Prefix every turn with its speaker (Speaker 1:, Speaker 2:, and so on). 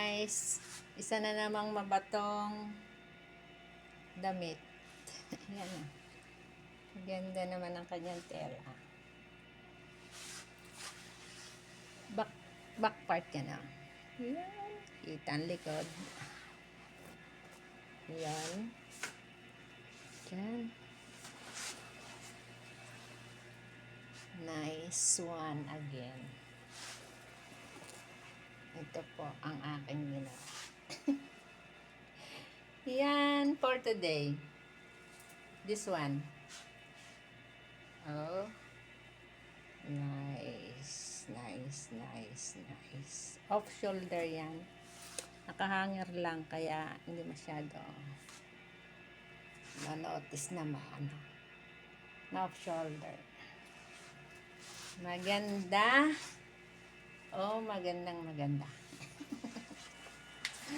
Speaker 1: guys, isa na namang mabatong damit. Yan o. Ganda naman ang kanyang tela. Back part yan o. Yan. Kita ang likod. Yan. Yan. Nice one again. Ito po ang aking ginawa. Yan for today. This one. Oh. Nice. Nice, nice, nice. Off shoulder yan. Nakahanger lang kaya hindi masyado ma-notice naman. Na off shoulder. Maganda. Oh, magandang maganda.